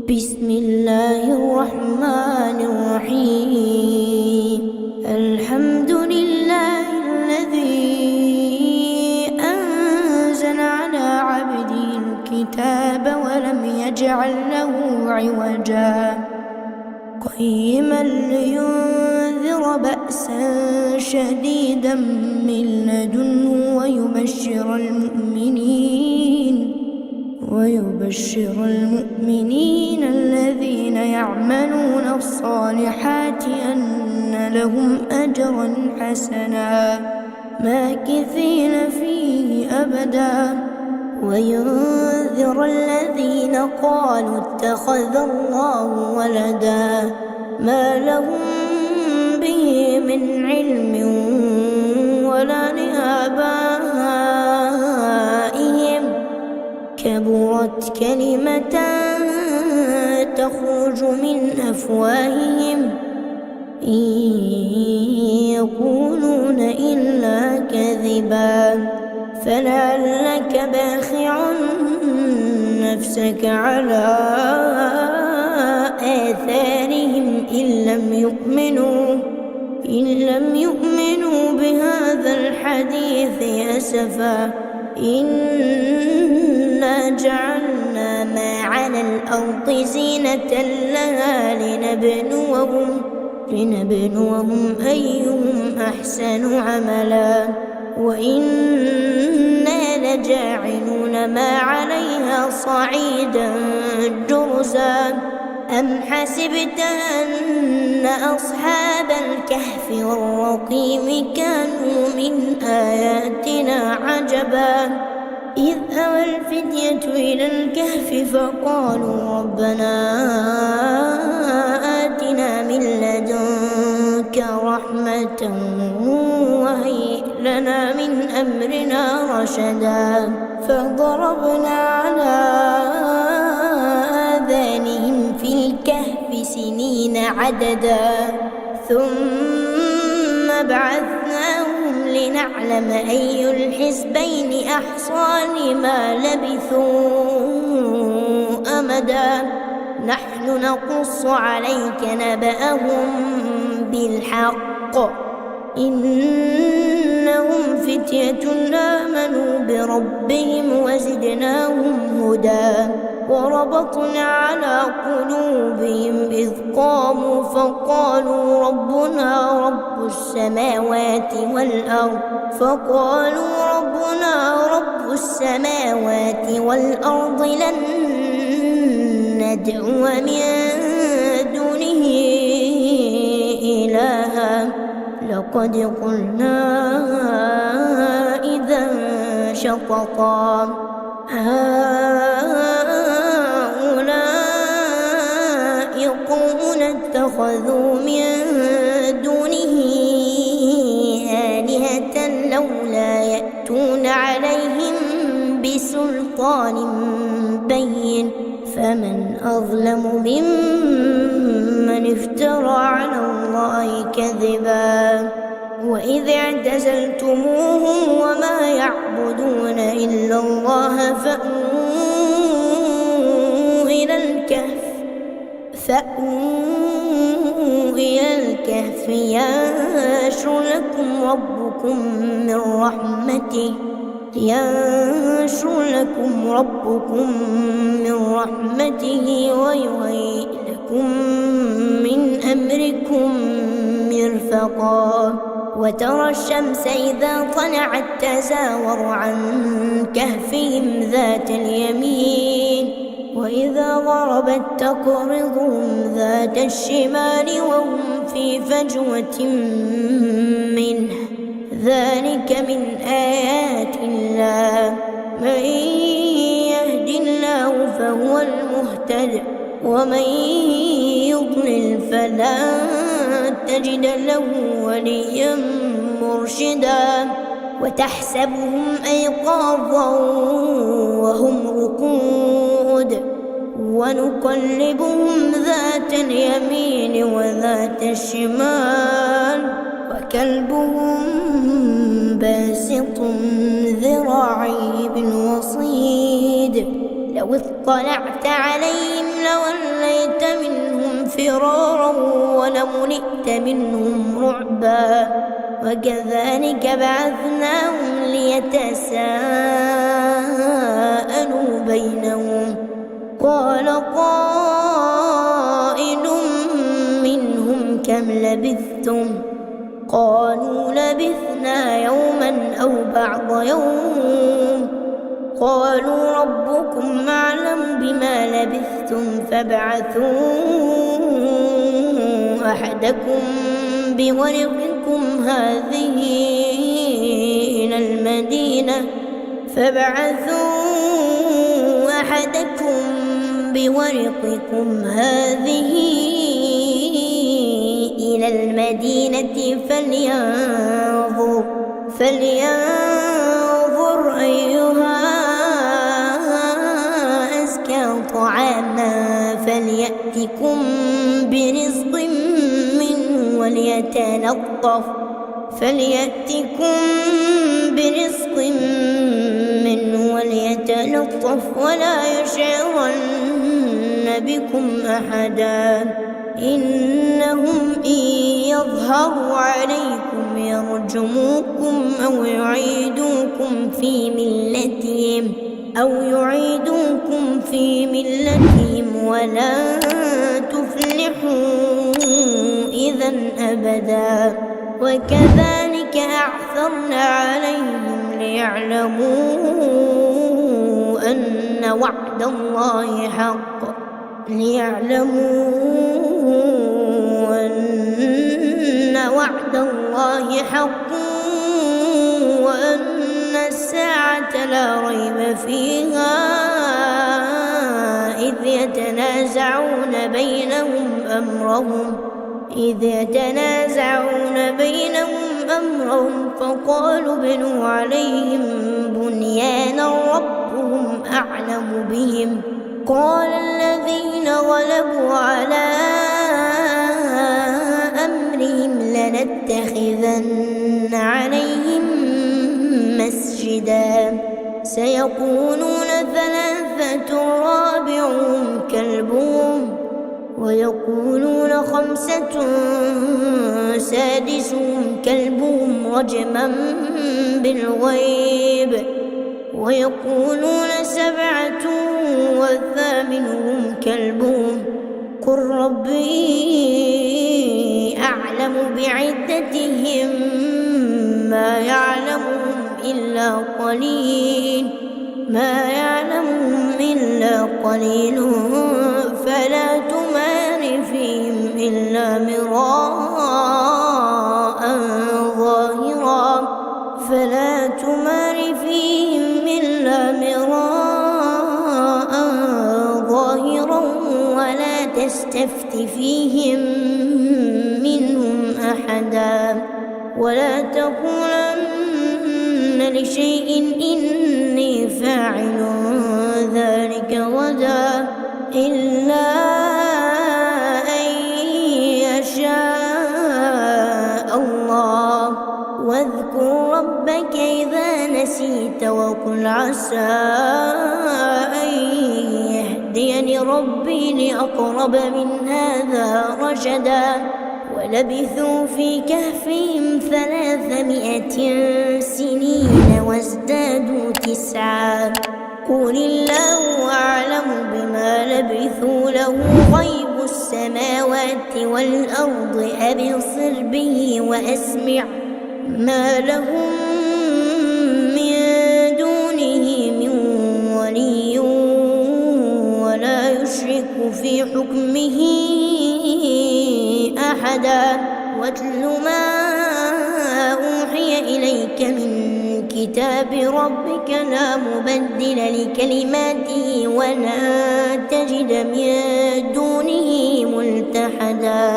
بسم الله الرحمن الرحيم. الحمد لله الذي أنزل على عبده الكتاب ولم يجعل له عوجا قيما لينذر بأسا شديدا من لدنه ويبشر المؤمنين الذين يعملون الصالحات أن لهم أجرا حسنا ماكثين فيه أبدا وينذر الذين قالوا اتخذ الله ولدا ما لهم به من علم ولا لآبائهم كبرت كلمة تخرج من أفواههم إن يقولون إلا كذبا فلعلك باخع نفسك على آثارهم إن لم يؤمنوا بهذا الحديث أسفا إنا جعلنا ما على الأرض زينة لها لنبلوهم أيهم أحسن عملا وإنا لجاعلون ما عليها صعيدا جرزا أم حسبت أن أصحاب الكهف والرقيم كانوا من آياتنا عجبا إذ أوى الفتية إلى الكهف فقالوا ربنا آتنا من لدنك رحمة وهيئ لنا من أمرنا رشدا فضربنا على آذانهم في الكهف سنين عددا ثم بعثناهم لنعلم أي الحزبين أحصى لما لبثوا أمدا نحن نقص عليك نبأهم بالحق إنهم فتية آمنوا بربهم وزدناهم هدى وربطنا على قلوبهم إذ قاموا فقالوا ربنا رب السماوات والأرض لن ندعو من دونه إلها لقد قلنا إذا شططا هؤلاء قوم اتخذوا من دونه آلهة لولا يأتون عليهم بسلطان بين فمن أظلم ممن افترى على الله كذبا وإذ اعتزلتموهم وما يعبدون إلا الله فأووا إلى الكهف ينشر لكم ربكم من رحمته ويهيئ لكم من أمركم مرفقا وترى الشمس إذا طلعت تزاور عن كهفهم ذات اليمين وإذا غربت تقرضهم ذات الشمال وهم في فجوة منه ذلك من آيات الله من يهد الله فهو المهتد ومن يضلل فلا تجد له وليا مرشدا وتحسبهم أيقاظا وهم رقود ونقلبهم ذات اليمين وذات الشمال وكلبهم باسط ذراعيه بالوصيد لو اطلعت عليهم لولوا فرارا ولملئت منهم رعبا. وكذلك بعثناهم ليتساءلوا بينهم. قال قائل منهم كم لبثتم؟ قالوا لبثنا يوما أو بعض يوم. قالوا ربكم أعلم بما لبثتم فابعثوا أحدكم بورقكم هذه إلى المدينة فلينظر أيها أزكى طعاما فليأتكم برزق منه وليتلطف ولا يشعرن بكم أحدا. إنهم إن يظهروا عليكم يرجموكم أو يعيدوكم في ملتهم ولن تفلحوا إذا أبدا. وكذلك أعثرنا عليهم ليعلموا أن وعد الله حق وأن الساعة لا ريب فيها إذ يتنازعون بينهم أمرهم فقالوا ابنوا عليهم بنيانا ربهم أعلم بهم. قال الذين غلبوا على أمرهم لنتخذن عليهم مسجدا. سيقولون ثلاثة رابعهم كلبهم ويقولون خمسة سادسهم كلبهم رجما بالغيب ويقولون سبعة وثامنهم كلبهم. قل ربي أعلم بعدتهم ما يعلمهم إلا قليل فلا تمار فيهم إلا مراء ظاهرا ولا تستفت فيهم منهم أحدا. ولا تقولن لشيء إني فاعل ذلك غدا إلا أن يشاء الله. واذكر ربك إذا نسيت وقل عسى أن يهديني ربي لأقرب من هذا رشدا. ولبثوا في كهفهم 300 سنين وازدادوا 9. قل الله أعلم بما لبثوا له غيب السماوات والأرض أبصر به وأسمع ما لهم من دونه من ولي ولا يشرك في حكمه أحدا. واتل ما أوحي إليك من كتاب ربك لا مبدل لكلماته ولا تجد من دونه ملتحدا.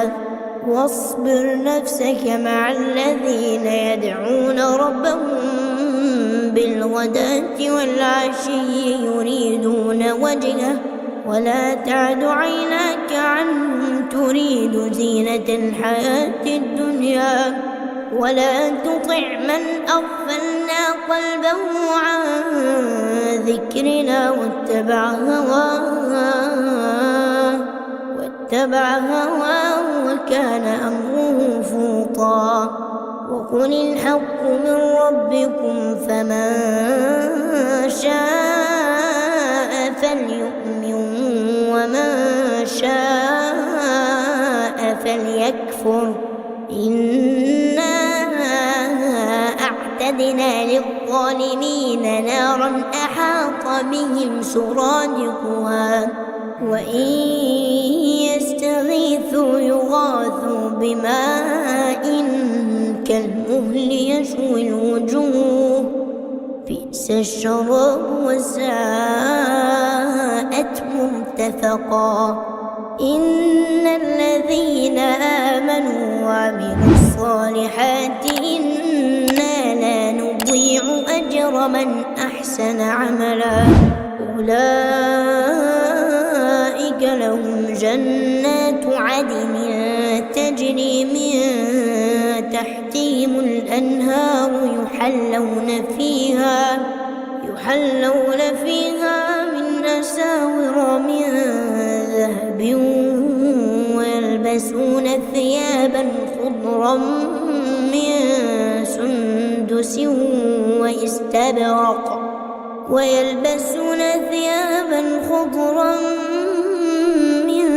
واصبر نفسك مع الذين يدعون ربهم بالغداة والعشي يريدون وجهه ولا تعد عيناك عنهم تريد زينة الحياة الدنيا. ولا تطع من أغفلنا قلبه عن واتبع هواه وكان أمره فرطا وقل الحق من ربكم فمن شاء فليؤمن ومن شاء فليكفر إنا أعتدنا للظالمين نارا أحاط بهم سرادقها وإن يستغيثوا يغاثوا بماء كالمهل يشوي الوجوه بئس الشراب وساءت مرتفقا إن الذين آمنوا وعملوا الصالحات إنا لا نضيع أجر من أحسن عملا أولئك لهم جنات عدن تجري من تحتهم الأنهار يحلون فيها من أساور من ذهب ويلبسون ثيابا خضرا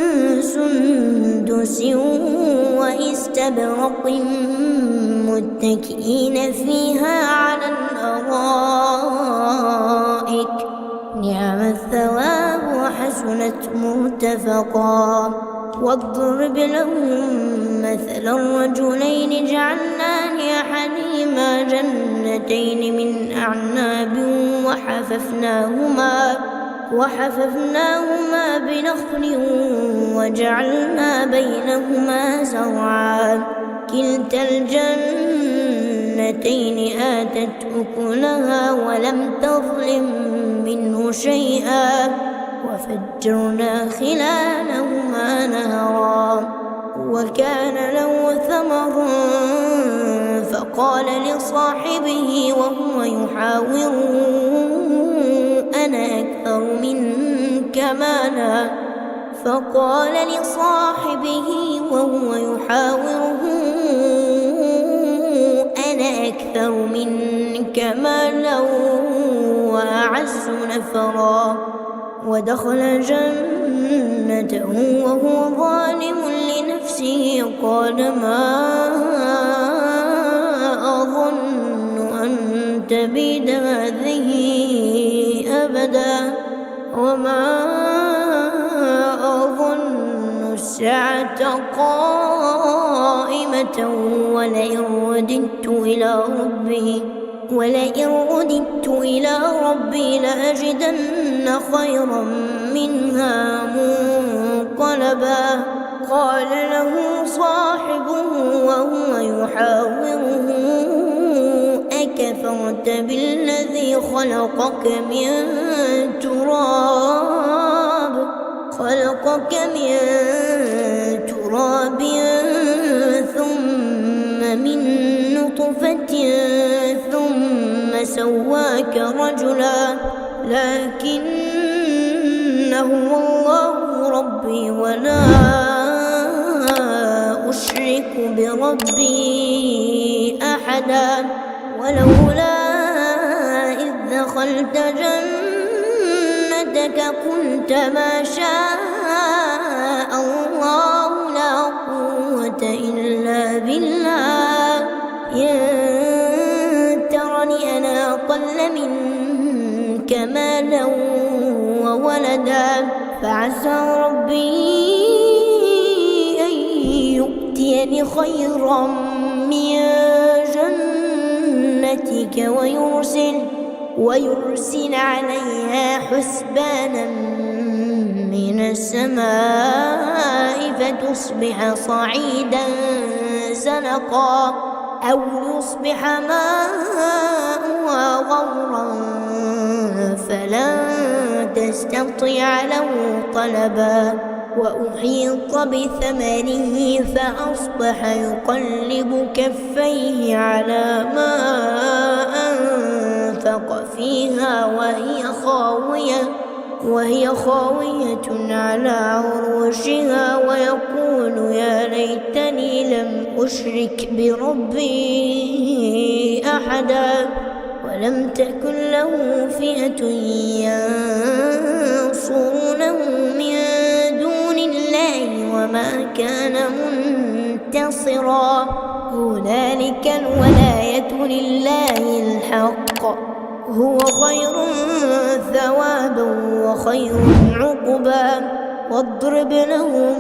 من سندس واستبرق متكئين فيها على الأرائك نعم الثواب وحسنت مرتفقا واضرب لهم مثل الرجلين جعلنا لأحدهما جنتين من أعناب وحففناهما بنخل وجعلنا بينهما زرعا كلتا الجنتين آتت أكلها ولم تظلم منه شيئا وفجرنا خلالهما نهرا وكان له ثمر فقال لصاحبه وهو يحاوره أنا أكثر منك مالا وأعز نفرا ودخل جنته وهو ظالم لنفسه قال ما أظن أن تبيد هذه أبدا وما أظن الساعة قائمة ولئن رددت إلى ربي لأجدن خيرا منها منقلبا قال له صاحبه وهو يحاوره أكفرت بالذي خلقك من تراب ثم من نطفة ثم سواك رجلا لكن هو الله ربي ولا أشرك بربي أحدا ولولا إذ دخلت جنتك قلت ما شاء الله لا قوة إلا بالله إن ترني أنا أقل منك مالا وولدا فعسى ربي أن يؤتيني خيرا من جنتك ويرسل عليها حسبانا من السماء فتصبح صعيدا زلقا أو يصبح ماؤها غورا فلن تستطيع له طلبا وأحيط بثمره فأصبح يقلب كفيه على ما أنفق فيها وهي خاوية على عروشها يقول يا ليتني لم أشرك بربي أحدا ولم تكن له فئة ينصرونه من دون الله وما كان منتصرا هنالك الولاية لله الحق هو خير ثوابا وخير عقبا واضرب لهم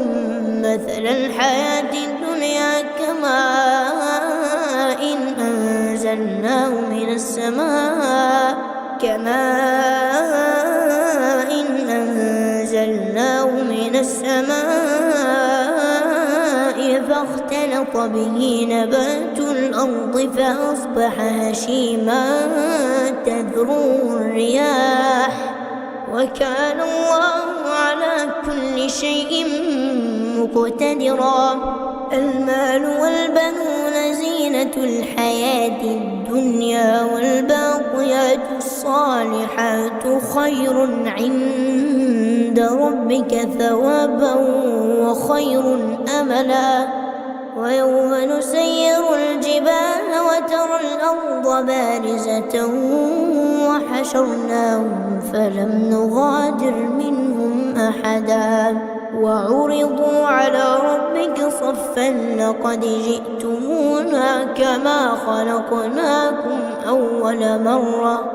مثل الحياة الدنيا كماء أنزلناه من السماء فاختلط به نبات الأرض فأصبح هشيما تذروه الرياح وكان الله على كل شيء مقتدرا المال والبنون زينة الحياة الدنيا والباقيات الصالحات خير عند ربك ثوابا وخير أملا ويوم نسير الجبال وترى الأرض بارزة وحشرناهم فلم نغادر منهم أحدا وعرضوا على ربك صفا لقد جئتمونا كما خلقناكم أول مرة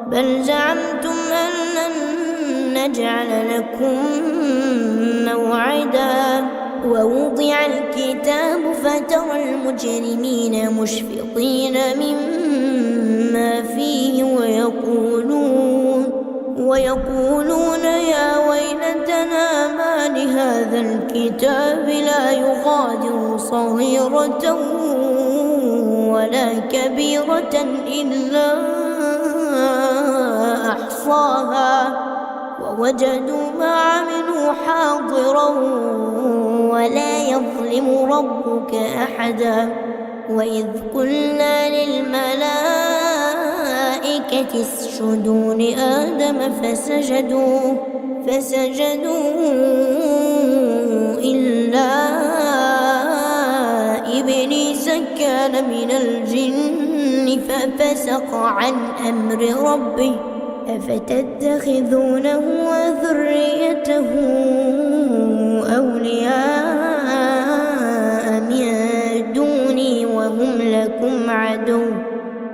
بل زعمتم أن لن نجعل لكم موعدا ووضع الكتاب فترى المجرمين مشفقين مما فيه ويقولون يا ويلتنا ما لهذا الكتاب لا يغادر صغيرة ولا كبيرة إلا أحصاها ووجدوا ما عملوا حاضرا ولا يظلم ربك أحدا وإذ قلنا للملائكة اسجدوا لآدم فسجدوا إلا إبليس كان من الجن ففسق عن أمر ربه أفتتخذونه وذريته أولياء من دوني وهم لكم عدو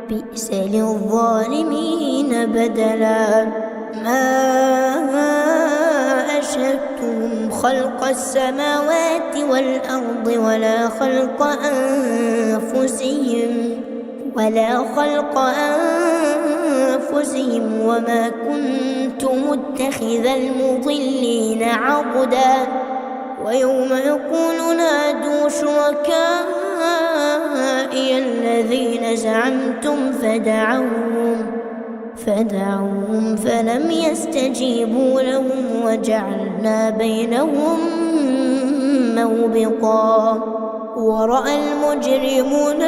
بئس للظالمين بدلا ما أشهدتهم خلق السماوات والأرض ولا خلق أنفسهم وما كنت متخذ المضلين عضدا ويوم يقول نادوا شركائي الذين زعمتم فدعوهم فلم يستجيبوا لهم وجعلنا بينهم موبقا ورأى المجرمون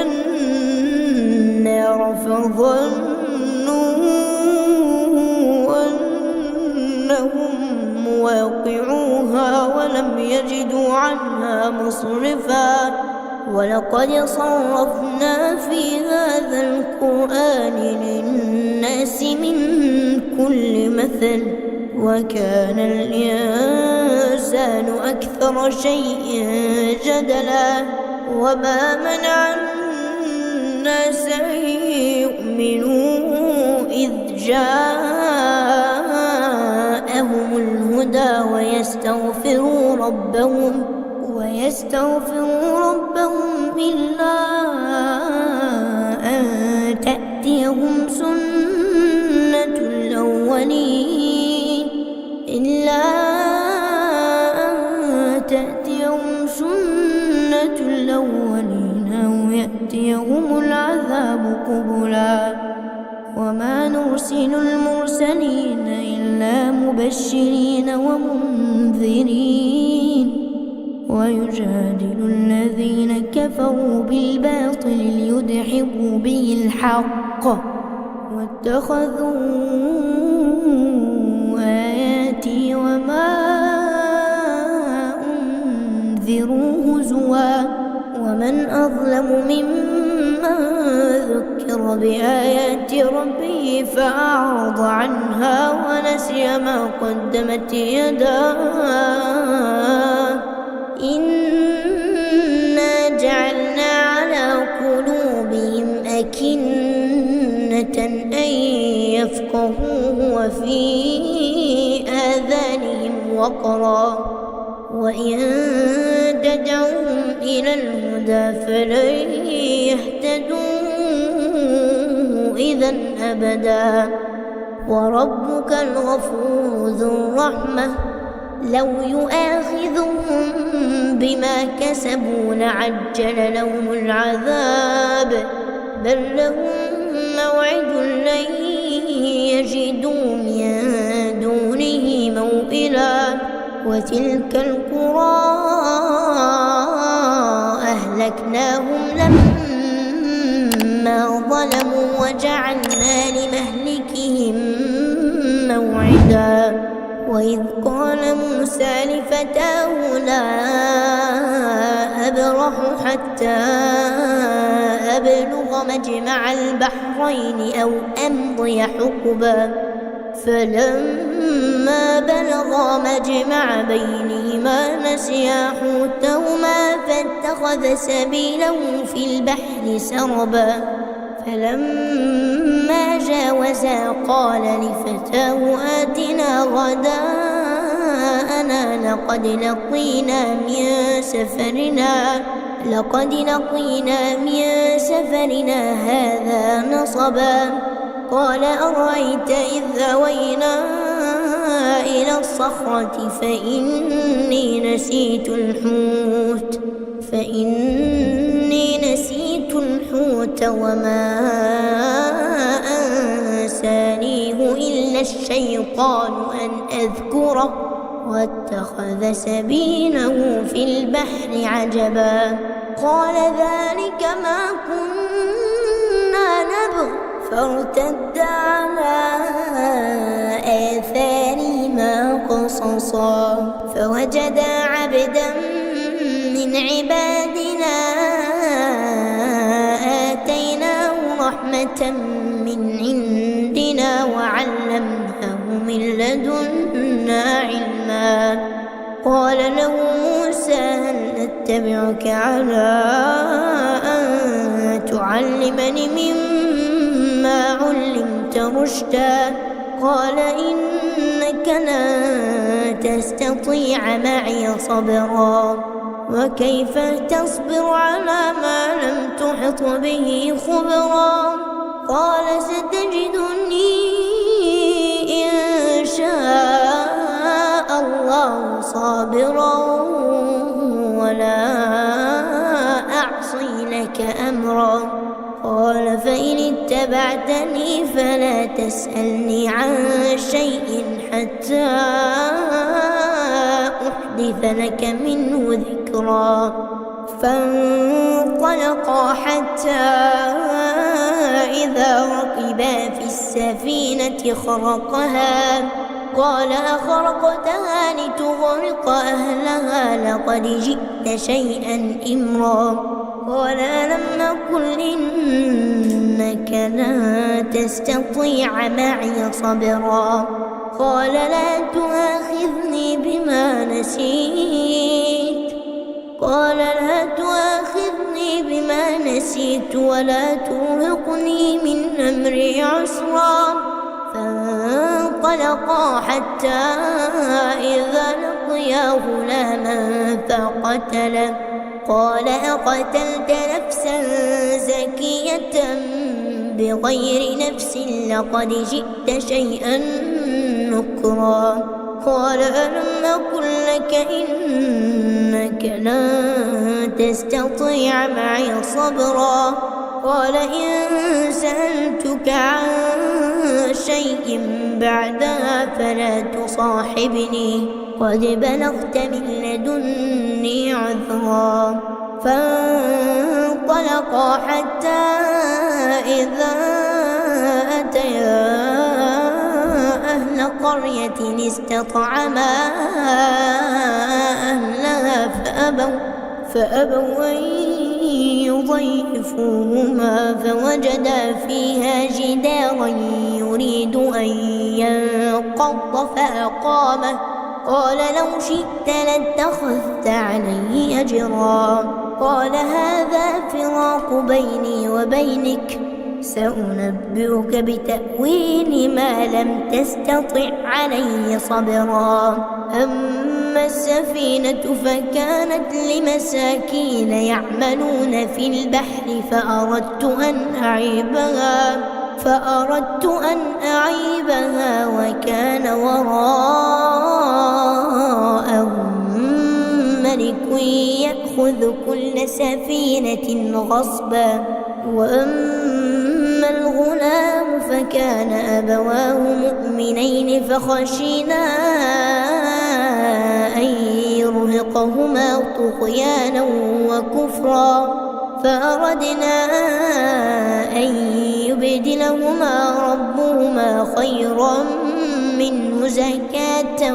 النار فظنوا أنهم مواقعوها ولم يجدوا عنها مصرفا ولقد صرفنا في هذا القرآن للناس من كل مثل وكان الإنسان أكثر شيء جدلا وما منع الناس أن يؤمنوا إذ جاءهم الهدى ويستغفروا ربهم إلا أن تأتيهم سنة الأولين أو يأتيهم العذاب قبلا وما نرسل المرسلين إلا مبشرين ومنذرين ويجادل الذين كفروا بالباطل ليدحضوا به الحق واتخذوا آياتي وما لينذروا هزوا ومن أظلم ممن ذكر بآيات ربه فأعرض عنها ونسي ما قدمت يداه إنا جعلنا على قلوبهم أكنة أن يفقهوه وفي آذانهم وقرا وإن تدعوهم إلى الهدى فلن يهتدوا إذا أبدا وربك الغفور ذو الرحمة لو يؤاخذهم بما كسبوا لعجل لهم العذاب بل لهم موعد لن يجدوا من دونه موئلا وتلك القرى أهلكناهم لما ظلموا وجعلنا لمهلكهم موعدا وإذ قال موسى لفتاه لا أبرح حتى أبلغ مجمع البحرين أو أمضي حقبا فلما بلغا مجمع بينهما نسيا حوتهما فاتخذ سبيله في البحر سربا فلما جاوزا قال لفتاه آتنا غداءنا لقد لقينا من سفرنا هذا نصبا قال أرأيت إذ أوينا إلى الصخرة فإني نسيت الحوت وما أنسانيه إلا الشيطان أن أذكره واتخذ سبيله في البحر عجبا قال ذلك ما كنا نبغ فارتدا على آثارهما قصصا فوجدا عبدا من عبادنا آتيناه رحمة من عندنا وعلمناه من لدنا علما قال له موسى هل أتبعك على أن تعلمني مما علمت رشدا قال إنك لن تستطيع معي صبرا وكيف تصبر على ما لم تحط به خبرا قال ستجدني إن شاء الله صابرا ولا أعصي لك أمرا قال فإن اتبعتني فلا تسألني عن شيء حتى أحدث لك منه ذكرا فانطلقا حتى إذا ركبا في السفينة خرقها قال أخرقتها لتغرق أهلها لقد جئت شيئا إمرا قال ألم أقل إنك لن تستطيع معي صبرا قال لا تؤاخذني بما نسيت ولا ترهقني من أمري عسرا فانطلقا حتى إذا لقيا غلاما فقتله قال أقتلت نفسا زكية بغير نفس لقد جئت شيئا نكرا قال ألم أقل لك إنك لن تستطيع معي صبرا قال إن سألتك عن شيء بعدها فلا تصاحبني قد بلغت من لدني عذرا فانطلقا حتى إذا أتيا أهل قرية استطعما أهلها فأبوا أن يضيفوهما فوجدا فيها جدارا يريد أن ينقض فأقامه قال لو شئت لاتخذت عليه أجرا قال هذا فراق بيني وبينك سأنبئك بتأويل ما لم تستطع عليه صبرا أما السفينة فكانت لمساكين يعملون في البحر فأردت أن أعيبها وكان وراءهم ملك يأخذ كل سفينة غصبا وأما الغلام فكان أبواه مؤمنين فخشينا أن يرهقهما طغيانا وكفرا فأردنا أن يبدلهما ربهما خيرا منه زكاة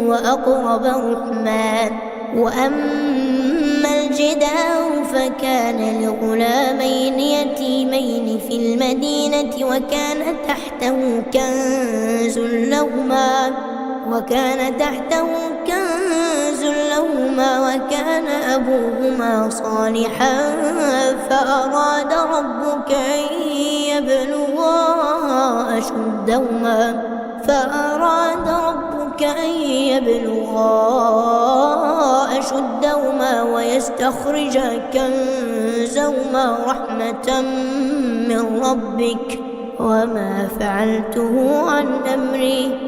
وأقرب رحما وأما الجدار فكان لغلامين يتيمين في المدينة وكان تحته كنز لهما وكان أبوهما صالحا فأراد ربك أن يبلغا أشدهما ويستخرج كنزهما رحمة من ربك وما فعلته عن أمري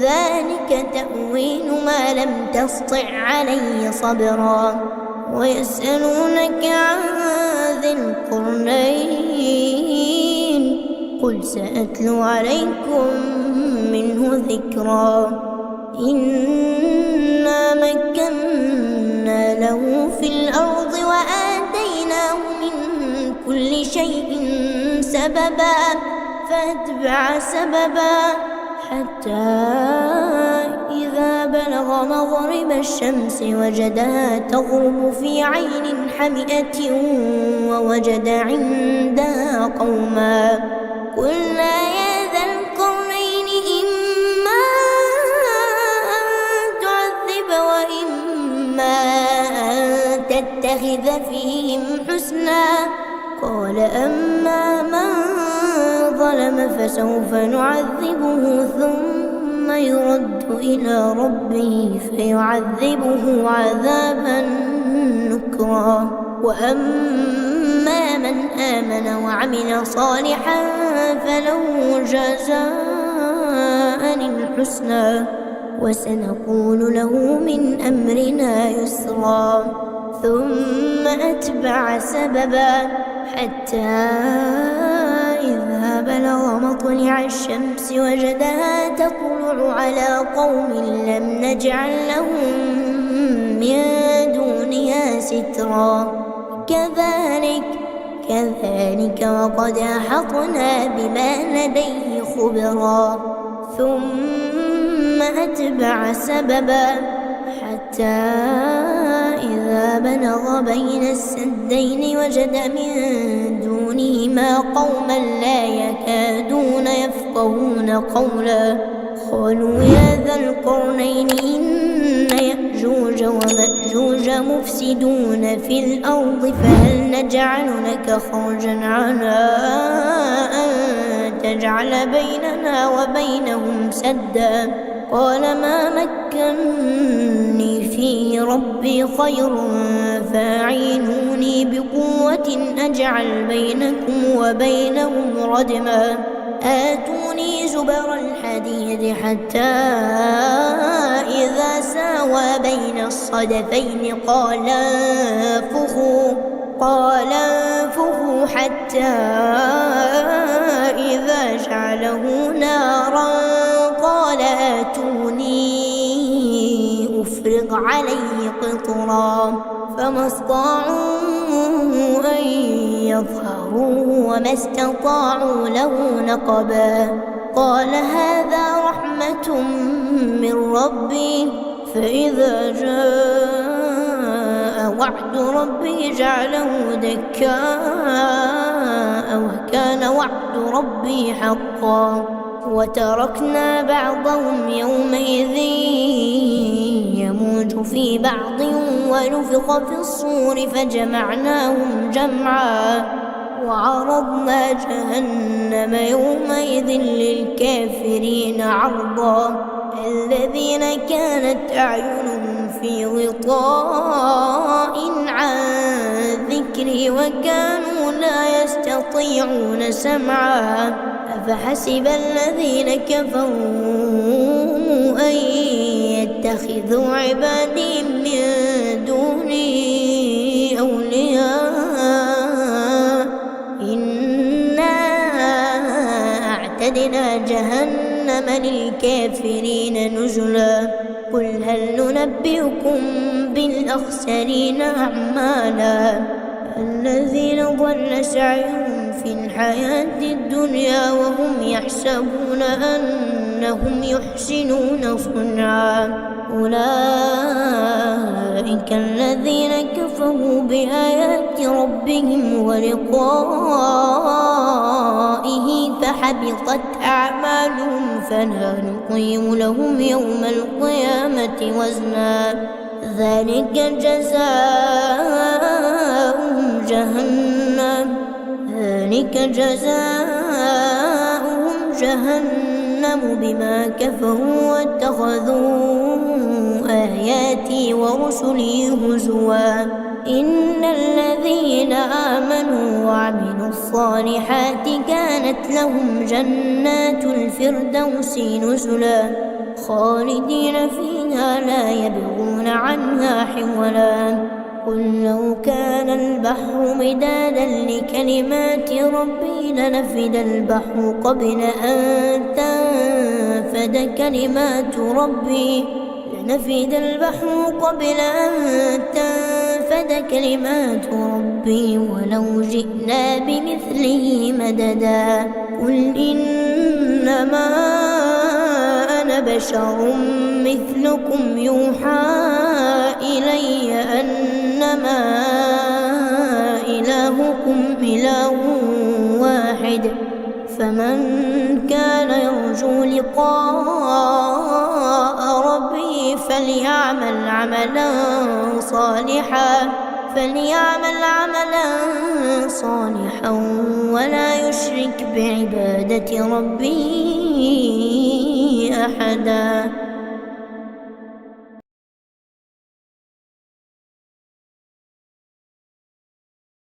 ذلك تأويل ما لم تسطع عليه صبرا ويسألونك عن ذي القرنين قل سأتلو عليكم منه ذكرا إنا مكنا له في الأرض وآتيناه من كل شيء سببا فأتبع سببا حتى إذا بلغ مغرب الشمس وجدها تغرب في عين حمئة ووجد عندها قوما قلنا يا ذا القرنين إما أن تعذب وإما أن تتخذ فيهم حسنا قال أما من ظلم فسوف نعذبه ثم يرد إلى ربه فيعذبه عذابا نكرا وأما من آمن وعمل صالحا فله جزاء الحسنى وسنقول له من أمرنا يسرا ثم أتبع سببا حتى إذا بلغ مطلع الشمس وجدها تطلع على قوم لم نجعل لهم من دونها سترا كذلك وقد أحطنا بما لديه خبرا ثم أتبع سببا حتى إذا بلغ بين السدين وجد من دونهما قوما لا يكادون يفقهون قولا قالوا يا ذا القرنين إن يأجوج ومأجوج مفسدون في الأرض فهل نجعل لك خرجا على أن تجعل بيننا وبينهم سدا قال ما مكني فيه ربي خير فاعينوني بقوة أجعل بينكم وبينهم ردما آتوني زبر الحديد حتى إذا ساوى بين الصدفين قال انفخوا حتى إذا جعله نارا قال آتوني أفرغ عليه قطرا فما استطاعوا أن يظهروه وما استطاعوا له نقبا قال هذا رحمة من ربي، فإذا جاء وعد ربي جعله دكاء وكان وعد ربي حقا. وتركنا بعضهم يومئذ يموج في بعض ونفخ في الصور فجمعناهم جمعا وعرضنا جهنم يومئذ للكافرين عرضا. الذين كانت أعينهم في غطاء عن ذكري وكانوا لا يستطيعون سمعا. أفحسب الذين كفروا أن يتخذوا عبادي من دوني أولياء إنا أعتدنا جهنم للكافرين نزلا. قل هل ننبئكم بالأخسرين أعمالا الذين ضل سعيهم في الحياة الدنيا وهم يحسبون أنهم يحسنون صنعا. أولئك الذين كفروا بآيات ربهم ولقائه فحبطت أعمالهم فلا نقيم لهم يوم القيامة وزنا. ذلك جزاؤهم جهنم بما كفروا واتخذوا آياتي ورسلي هزوا. إن الذين آمنوا وعملوا الصالحات كانت لهم جنات الفردوس نزلا خالدين فيها لا يبغون عنها حولا. قل لو كان البحر مدادا لكلمات ربي لنفد البحر قبل أن تنفد كلمات ربي ولو جئنا بمثله مددا. قل إنما أنا بشر مثلكم يوحى إلي أنما إلهكم إله واحد فمن كان يرجو لقاء ربه فليعمل عملا صالحا ولا يشرك بعبادة ربه أحدا.